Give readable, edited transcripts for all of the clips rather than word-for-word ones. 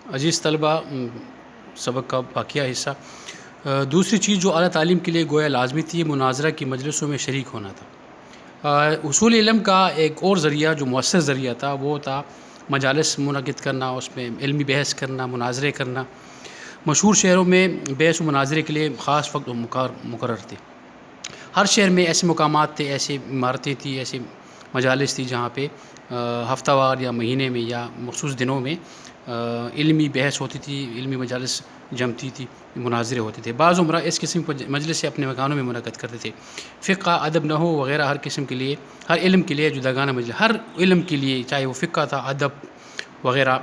عزیز طلبہ، سبق کا باقیہ حصہ۔ دوسری چیز جو اعلیٰ تعلیم کے لیے گویا لازمی تھی، مناظرہ کی مجلسوں میں شریک ہونا تھا۔ حصول علم کا ایک اور ذریعہ جو مؤثر ذریعہ تھا وہ تھا مجالس منعقد کرنا، اس میں علمی بحث کرنا، مناظرے کرنا۔ مشہور شہروں میں بحث و مناظرے کے لیے خاص وقت مقرر تھے۔ ہر شہر میں ایسے مقامات تھے، ایسی عمارتیں تھیں، ایسے مجالس تھی جہاں پہ ہفتہ وار یا مہینے میں یا مخصوص دنوں میں علمی بحث ہوتی تھی، علمی مجالس جمتی تھی، مناظرے ہوتے تھے۔ بعض عمرہ اس قسم کے مجلس سے اپنے مکانوں میں منعقد کرتے تھے۔ فقہ، ادب، نحو وغیرہ ہر قسم کے لیے، ہر علم کے لیے جداگانہ مجلس، ہر علم کے لیے، چاہے وہ فقہ تھا، ادب وغیرہ،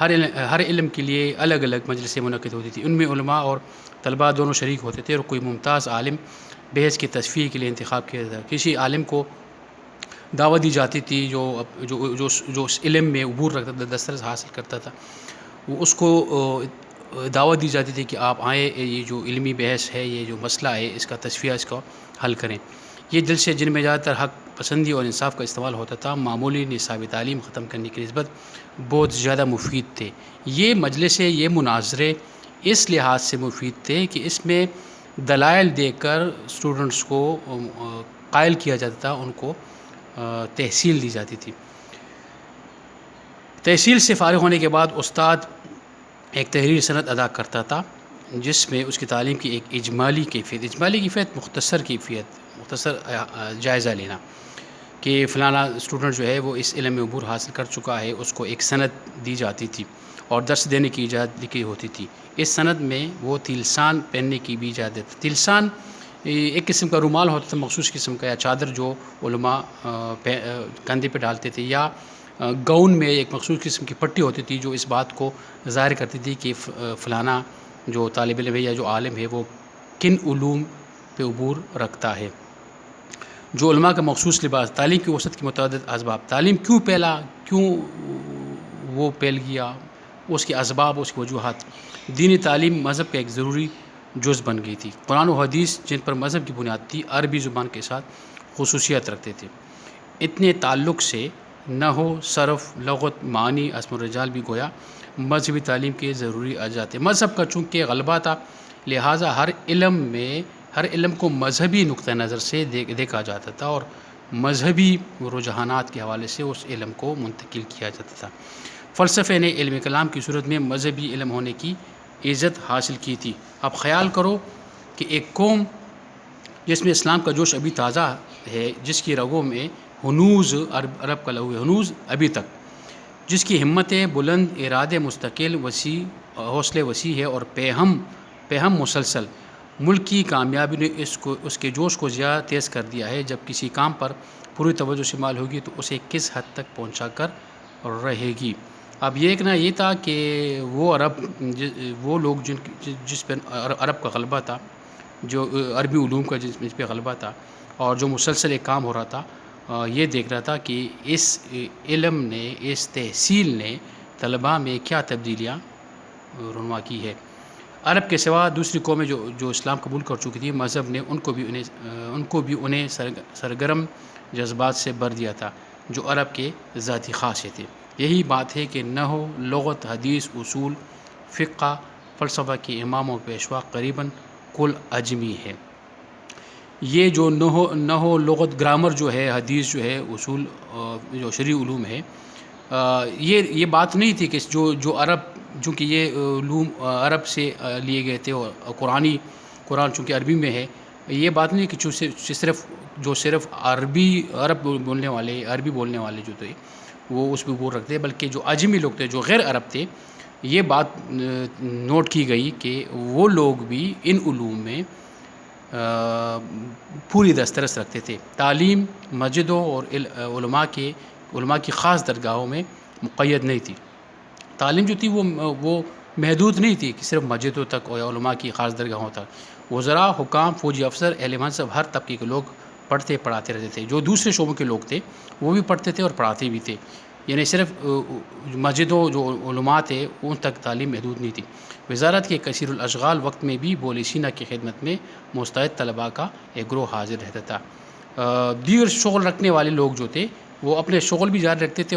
ہر علم کے لیے الگ الگ مجلسیں منعقد ہوتی تھی۔ ان میں علماء اور طلباء دونوں شریک ہوتے تھے، اور کوئی ممتاز عالم بحث کی تصفیہ کے لیے انتخاب کیا جاتا تھا۔ کسی عالم کو دعوت دی جاتی تھی جو اس علم میں عبور رکھتا تھا، دسترس حاصل کرتا تھا، وہ اس کو دعوت دی جاتی تھی کہ آپ آئیں، یہ جو علمی بحث ہے، یہ جو مسئلہ ہے، اس کا تصفیہ، اس کا حل کریں۔ یہ جلسے جن میں زیادہ تر حق پسندی اور انصاف کا استعمال ہوتا تھا، معمولی نصاب تعلیم ختم کرنے کی نسبت بہت زیادہ مفید تھے۔ یہ مجلسیں، یہ مناظرے اس لحاظ سے مفید تھے کہ اس میں دلائل دے کر اسٹوڈنٹس کو قائل کیا جاتا تھا، ان کو تحصیل دی جاتی تھی۔ تحصیل سے فارغ ہونے کے بعد استاد ایک تحریر سند ادا کرتا تھا، جس میں اس کی تعلیم کی ایک اجمالی کیفیت مختصر جائزہ لینا کہ فلانا اسٹوڈنٹ جو ہے وہ اس علم میں عبور حاصل کر چکا ہے، اس کو ایک سند دی جاتی تھی اور درس دینے کی اجازت دی ہوتی تھی۔ اس سند میں وہ تلسان پہننے کی بھی اجازت تھی۔ تلسان ایک قسم کا رومال ہوتا تھا، مخصوص قسم کا، یا چادر جو علماء کندھے پہ ڈالتے تھے، یا گاؤن میں ایک مخصوص قسم کی پٹی ہوتی تھی جو اس بات کو ظاہر کرتی تھی کہ فلانا جو طالب علم ہے یا جو عالم ہے وہ کن علوم پہ عبور رکھتا ہے۔ جو علماء کا مخصوص لباس، تعلیم کی وسعت کے متعدد اسباب، تعلیم کیوں وہ پھیل گیا، اس کے اسباب، اس کی وجوہات۔ دینی تعلیم مذہب کا ایک ضروری جز بن گئی تھی۔ قرآن و حدیث جن پر مذہب کی بنیاد تھی، عربی زبان کے ساتھ خصوصیت رکھتے تھے۔ اتنے تعلق سے نحو، صرف، لغت، معانی، اسم الرجال بھی گویا مذہبی تعلیم کے ضروری اجزاء تھے۔ مذہب کا چونکہ غلبہ تھا، لہٰذا ہر علم کو مذہبی نقطہ نظر سے دیکھا جاتا تھا اور مذہبی رجحانات کے حوالے سے اس علم کو منتقل کیا جاتا تھا۔ فلسفے نے علم کلام کی صورت میں مذہبی علم ہونے کی عزت حاصل کی تھی۔ اب خیال کرو کہ ایک قوم جس میں اسلام کا جوش ابھی تازہ ہے، جس کی رگوں میں ہنوز، عرب کا لہو ہے، ہنوز ابھی تک، جس کی ہمتیں بلند، ارادے مستقل، حوصلے وسیع ہے اور پہم مسلسل، ملک کی کامیابی نے اس کے جوش کو زیادہ تیز کر دیا ہے۔ جب کسی کام پر پوری توجہ شمال ہوگی تو اسے کس حد تک پہنچا کر رہے گی۔ اب یہ کہنا یہ تھا کہ وہ لوگ جس پہ عرب کا غلبہ تھا، جو عربی علوم کا جس پہ غلبہ تھا اور جو مسلسل ایک کام ہو رہا تھا، یہ دیکھ رہا تھا کہ اس علم نے، اس تحصیل نے طلباء میں کیا تبدیلیاں رونما کی ہے۔ عرب کے سوا دوسری قومیں جو اسلام قبول کر چکی تھی، مذہب نے ان کو بھی انہیں سرگرم جذبات سے بھر دیا تھا جو عرب کے ذاتی خاصیت تھے۔ یہی بات ہے کہ نحو، لغت، حدیث، اصول، فقہ، فلسفہ کے امام و پیشوا قریباً کل اجمی ہے۔ یہ جو نحو، لغت، گرامر جو ہے، حدیث جو ہے، اصول جو شرعی علوم ہے، یہ بات نہیں تھی کہ جو عرب، چونکہ یہ علوم عرب سے لیے گئے تھے اور قرآن چونکہ عربی میں ہے، یہ بات نہیں کہ صرف عرب بولنے والے جو تھے وہ اس پہ عبور رکھتے، بلکہ جو اجمی لوگ تھے، جو غیر عرب تھے، یہ بات نوٹ کی گئی کہ وہ لوگ بھی ان علوم میں پوری دسترس رکھتے تھے۔ تعلیم مسجدوں اور علماء کی خاص درگاہوں میں مقید نہیں تھی۔ تعلیم جو تھی وہ محدود نہیں تھی کہ صرف مسجدوں تک یا علماء کی خاص درگاہوں تک۔ وزراء، حکام، فوجی افسر، اہل منصب، ہر طبقے کے لوگ پڑھاتے رہتے تھے۔ جو دوسرے شعبوں کے لوگ تھے وہ بھی پڑھتے تھے اور پڑھاتے بھی تھے، یعنی صرف مسجدوں جو علماء تھے ان تک تعلیم محدود نہیں تھی۔ وزارت کے کثیر الاشغال وقت میں بھی بول سینا کی خدمت میں مستعد طلباء کا ایک گروہ حاضر رہتا تھا۔ دیگر شغل رکھنے والے لوگ جو تھے وہ اپنے شغل بھی جاری رکھتے تھے اور